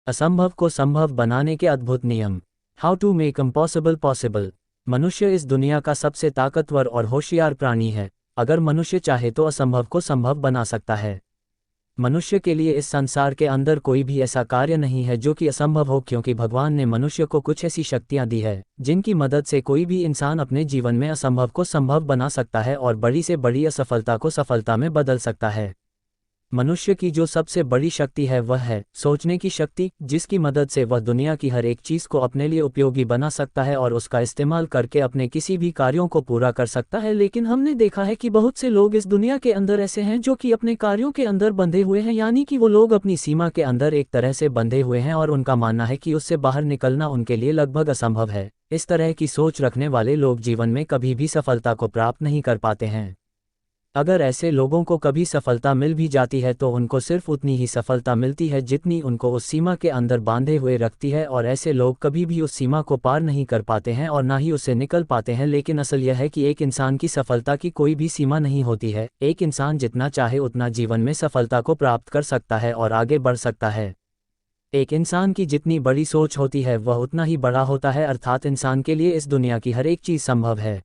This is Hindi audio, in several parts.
असंभव को संभव बनाने के अद्भुत नियम। How to make impossible possible. मनुष्य इस दुनिया का सबसे ताकतवर और होशियार प्राणी है। अगर मनुष्य चाहे तो असंभव को संभव बना सकता है। मनुष्य के लिए इस संसार के अंदर कोई भी ऐसा कार्य नहीं है जो कि असंभव हो, क्योंकि भगवान ने मनुष्य को कुछ ऐसी शक्तियां दी है जिनकी मदद से कोई भी इंसान अपने जीवन में असंभव को संभव बना सकता है और बड़ी से बड़ी असफलता को सफलता में बदल सकता है। मनुष्य की जो सबसे बड़ी शक्ति है वह है सोचने की शक्ति, जिसकी मदद से वह दुनिया की हर एक चीज़ को अपने लिए उपयोगी बना सकता है और उसका इस्तेमाल करके अपने किसी भी कार्यों को पूरा कर सकता है। लेकिन हमने देखा है कि बहुत से लोग इस दुनिया के अंदर ऐसे हैं जो कि अपने कार्यों के अंदर बंधे हुए हैं, यानी कि वो लोग अपनी सीमा के अंदर एक तरह से बंधे हुए हैं और उनका मानना है कि उससे बाहर निकलना उनके लिए लगभग असंभव है। इस तरह की सोच रखने वाले लोग जीवन में कभी भी सफलता को प्राप्त नहीं कर पाते हैं। अगर ऐसे लोगों को कभी सफलता मिल भी जाती है तो उनको सिर्फ उतनी ही सफलता मिलती है जितनी उनको उस सीमा के अंदर बांधे हुए रखती है, और ऐसे लोग कभी भी उस सीमा को पार नहीं कर पाते हैं और ना ही उससे निकल पाते हैं। लेकिन असल यह है कि एक इंसान की सफलता की कोई भी सीमा नहीं होती है। एक इंसान जितना चाहे उतना जीवन में सफलता को प्राप्त कर सकता है और आगे बढ़ सकता है। एक इंसान की जितनी बड़ी सोच होती है वह उतना ही बड़ा होता है, अर्थात इंसान के लिए इस दुनिया की हर एक चीज़ संभव है।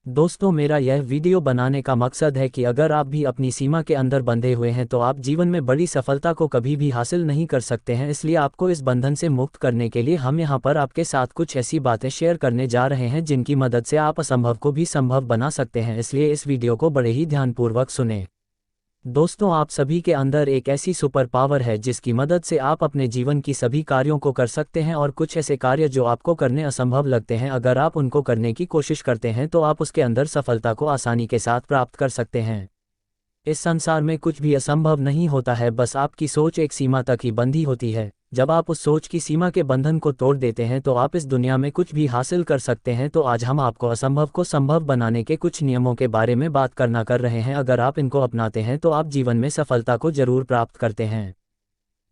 दोस्तों, मेरा यह वीडियो बनाने का मकसद है कि अगर आप भी अपनी सीमा के अंदर बंधे हुए हैं तो आप जीवन में बड़ी सफलता को कभी भी हासिल नहीं कर सकते हैं। इसलिए आपको इस बंधन से मुक्त करने के लिए हम यहाँ पर आपके साथ कुछ ऐसी बातें शेयर करने जा रहे हैं जिनकी मदद से आप असंभव को भी संभव बना सकते हैं। इसलिए इस वीडियो को बड़े ही ध्यानपूर्वक सुनें। दोस्तों, आप सभी के अंदर एक ऐसी सुपर पावर है जिसकी मदद से आप अपने जीवन की सभी कार्यों को कर सकते हैं, और कुछ ऐसे कार्य जो आपको करने असंभव लगते हैं, अगर आप उनको करने की कोशिश करते हैं तो आप उसके अंदर सफलता को आसानी के साथ प्राप्त कर सकते हैं। इस संसार में कुछ भी असंभव नहीं होता है, बस आपकी सोच एक सीमा तक ही बंधी होती है। जब आप उस सोच की सीमा के बंधन को तोड़ देते हैं तो आप इस दुनिया में कुछ भी हासिल कर सकते हैं। तो आज हम आपको असंभव को संभव बनाने के कुछ नियमों के बारे में बात करना कर रहे हैं। अगर आप इनको अपनाते हैं तो आप जीवन में सफलता को जरूर प्राप्त करते हैं।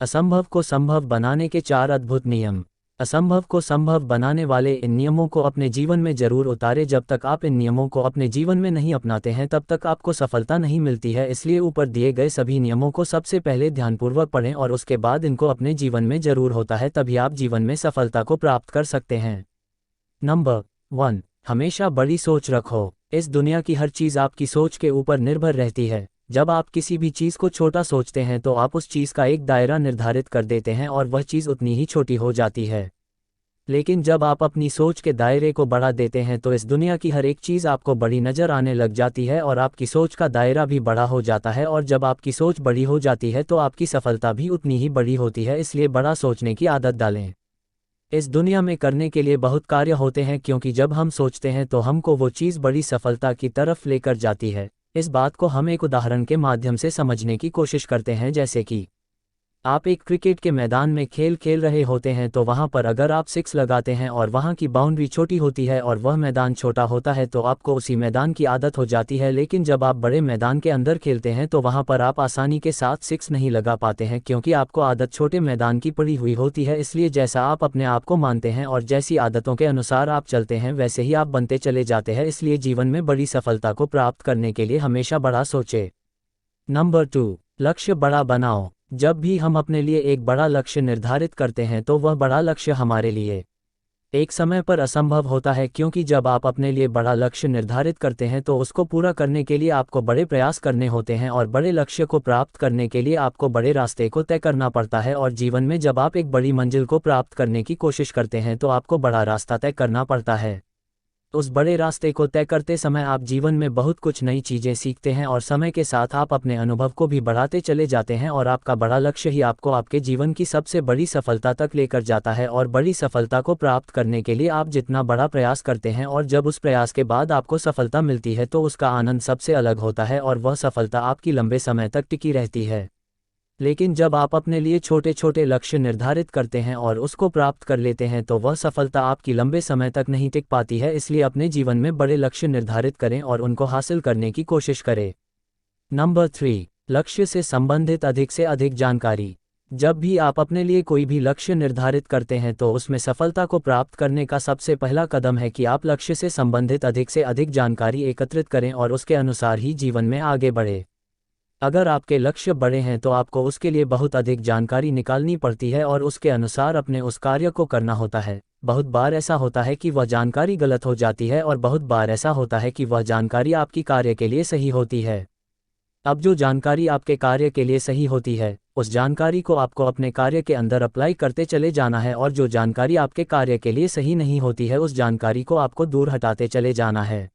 असंभव को संभव बनाने के 4 अद्भुत नियम। असंभव को संभव बनाने वाले इन नियमों को अपने जीवन में जरूर उतारें। जब तक आप इन नियमों को अपने जीवन में नहीं अपनाते हैं तब तक आपको सफलता नहीं मिलती है। इसलिए ऊपर दिए गए सभी नियमों को सबसे पहले ध्यानपूर्वक पढ़ें और उसके बाद इनको अपने जीवन में जरूर होता है, तभी आप जीवन में सफलता को प्राप्त कर सकते हैं। नंबर 1, हमेशा बड़ी सोच रखो। इस दुनिया की हर चीज़ आपकी सोच के ऊपर निर्भर रहती है। जब आप किसी भी चीज़ को छोटा सोचते हैं तो आप उस चीज़ का एक दायरा निर्धारित कर देते हैं और वह चीज़ उतनी ही छोटी हो जाती है। लेकिन जब आप अपनी सोच के दायरे को बढ़ा देते हैं तो इस दुनिया की हर एक चीज़ आपको बड़ी नज़र आने लग जाती है और आपकी सोच का दायरा भी बड़ा हो जाता है। और जब आपकी सोच बड़ी हो जाती है तो आपकी सफलता भी उतनी ही बड़ी होती है। इसलिए बड़ा सोचने की आदत डालें। इस दुनिया में करने के लिए बहुत कार्य होते हैं, क्योंकि जब हम सोचते हैं तो हमको वो चीज़ बड़ी सफलता की तरफ लेकर जाती है। इस बात को हम एक उदाहरण के माध्यम से समझने की कोशिश करते हैं। जैसे कि आप एक क्रिकेट के मैदान में खेल रहे होते हैं, तो वहां पर अगर आप 6 लगाते हैं और वहां की बाउंड्री छोटी होती है और वह मैदान छोटा होता है तो आपको उसी मैदान की आदत हो जाती है। लेकिन जब आप बड़े मैदान के अंदर खेलते हैं तो वहां पर आप आसानी के साथ 6 नहीं लगा पाते हैं, क्योंकि आपको आदत छोटे मैदान की पड़ी हुई होती है। इसलिए जैसा आप अपने आप को मानते हैं और जैसी आदतों के अनुसार आप चलते हैं वैसे ही आप बनते चले जाते हैं। इसलिए जीवन में बड़ी सफलता को प्राप्त करने के लिए हमेशा बड़ा सोचें। नंबर 2, लक्ष्य बड़ा बनाओ। जब भी हम अपने लिए एक बड़ा लक्ष्य निर्धारित करते हैं तो वह बड़ा लक्ष्य हमारे लिए एक समय पर असंभव होता है, क्योंकि जब आप अपने लिए बड़ा लक्ष्य निर्धारित करते हैं तो उसको पूरा करने के लिए आपको बड़े प्रयास करने होते हैं, और बड़े लक्ष्य को प्राप्त करने के लिए आपको बड़े रास्ते को तय करना पड़ता है। और जीवन में जब आप एक बड़ी मंजिल को प्राप्त करने की कोशिश करते हैं तो आपको बड़ा रास्ता तय करना पड़ता है। उस बड़े रास्ते को तय करते समय आप जीवन में बहुत कुछ नई चीज़ें सीखते हैं और समय के साथ आप अपने अनुभव को भी बढ़ाते चले जाते हैं, और आपका बड़ा लक्ष्य ही आपको आपके जीवन की सबसे बड़ी सफलता तक लेकर जाता है। और बड़ी सफलता को प्राप्त करने के लिए आप जितना बड़ा प्रयास करते हैं और जब उस प्रयास के बाद आपको सफलता मिलती है तो उसका आनंद सबसे अलग होता है और वह सफलता आपकी लंबे समय तक टिकी रहती है। लेकिन जब आप अपने लिए छोटे छोटे लक्ष्य निर्धारित करते हैं और उसको प्राप्त कर लेते हैं तो वह सफलता आपकी लंबे समय तक नहीं टिक पाती है। इसलिए अपने जीवन में बड़े लक्ष्य निर्धारित करें और उनको हासिल करने की कोशिश करें। नंबर 3, लक्ष्य से संबंधित अधिक से अधिक जानकारी। जब भी आप अपने लिए कोई भी लक्ष्य निर्धारित करते हैं तो उसमें सफलता को प्राप्त करने का सबसे पहला कदम है कि आप लक्ष्य से संबंधित अधिक से अधिक जानकारी एकत्रित करें और उसके अनुसार ही जीवन में आगे बढ़ें। अगर आपके लक्ष्य बड़े हैं तो आपको उसके लिए बहुत अधिक जानकारी निकालनी पड़ती है और उसके अनुसार अपने उस कार्य को करना होता है। बहुत बार ऐसा होता है कि वह जानकारी गलत हो जाती है और बहुत बार ऐसा होता है कि वह जानकारी आपकी कार्य के लिए सही होती है। अब जो जानकारी आपके कार्य के लिए सही होती है, उस जानकारी को आपको अपने कार्य के अंदर अप्लाई करते चले जाना है, और जो जानकारी आपके कार्य के लिए सही नहीं होती है, उस जानकारी को आपको दूर हटाते चले जाना है।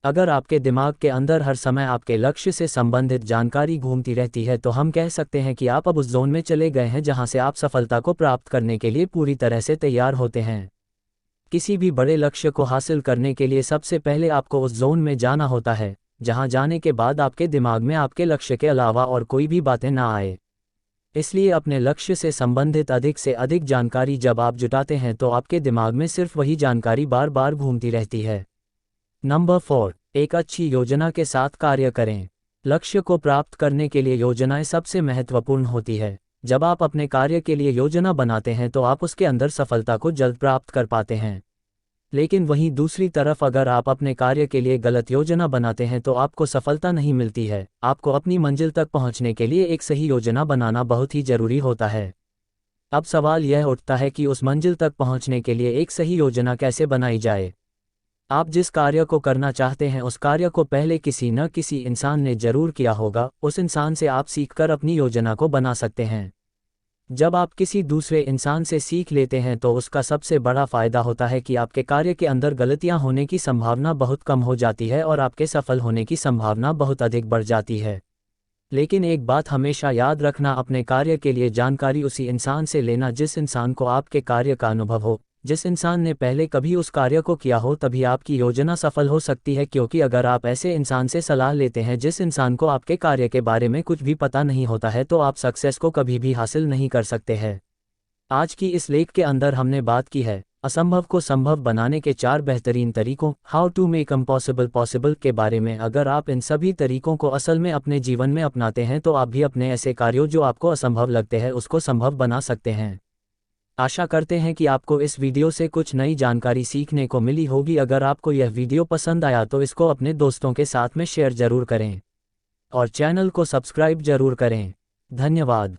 अगर आपके दिमाग के अंदर हर समय आपके लक्ष्य से संबंधित जानकारी घूमती रहती है तो हम कह सकते हैं कि आप अब उस जोन में चले गए हैं जहां से आप सफलता को प्राप्त करने के लिए पूरी तरह से तैयार होते हैं। किसी भी बड़े लक्ष्य को हासिल करने के लिए सबसे पहले आपको उस जोन में जाना होता है, जहां जाने के बाद आपके दिमाग में आपके लक्ष्य के अलावा और कोई भी बातें ना आए। इसलिए अपने लक्ष्य से संबंधित अधिक से अधिक जानकारी जब आप जुटाते हैं तो आपके दिमाग में सिर्फ वही जानकारी बार बार घूमती रहती है। नंबर 4, एक अच्छी योजना के साथ कार्य करें। लक्ष्य को प्राप्त करने के लिए योजनाएं सबसे महत्वपूर्ण होती है। जब आप अपने कार्य के लिए योजना बनाते हैं तो आप उसके अंदर सफलता को जल्द प्राप्त कर पाते हैं। लेकिन वहीं दूसरी तरफ अगर आप अपने कार्य के लिए गलत योजना बनाते हैं तो आपको सफलता नहीं मिलती है। आपको अपनी मंजिल तक पहुंचने के लिए एक सही योजना बनाना बहुत ही जरूरी होता है। अब सवाल यह उठता है कि उस मंजिल तक पहुंचने के लिए एक सही योजना कैसे बनाई जाए। आप जिस कार्य को करना चाहते हैं उस कार्य को पहले किसी न किसी इंसान ने जरूर किया होगा, उस इंसान से आप सीखकर अपनी योजना को बना सकते हैं। जब आप किसी दूसरे इंसान से सीख लेते हैं तो उसका सबसे बड़ा फायदा होता है कि आपके कार्य के अंदर गलतियां होने की संभावना बहुत कम हो जाती है और आपके सफल होने की संभावना बहुत अधिक बढ़ जाती है। लेकिन एक बात हमेशा याद रखना, अपने कार्य के लिए जानकारी उसी इंसान से लेना जिस इंसान को आपके कार्य का अनुभव हो। जिस इंसान ने पहले कभी उस कार्य को किया हो, तभी आपकी योजना सफल हो सकती है, क्योंकि अगर आप ऐसे इंसान से सलाह लेते हैं जिस इंसान को आपके कार्य के बारे में कुछ भी पता नहीं होता है तो आप सक्सेस को कभी भी हासिल नहीं कर सकते हैं। आज की इस लेख के अंदर हमने बात की है असंभव को संभव बनाने के 4 बेहतरीन तरीकों, how to make impossible possible के बारे में। अगर आप इन सभी तरीकों को असल में अपने जीवन में अपनाते हैं तो आप भी अपने ऐसे कार्यों जो आपको असंभव लगते हैं उसको संभव बना सकते हैं। आशा करते हैं कि आपको इस वीडियो से कुछ नई जानकारी सीखने को मिली होगी। अगर आपको यह वीडियो पसंद आया तो इसको अपने दोस्तों के साथ में शेयर जरूर करें और चैनल को सब्सक्राइब जरूर करें। धन्यवाद।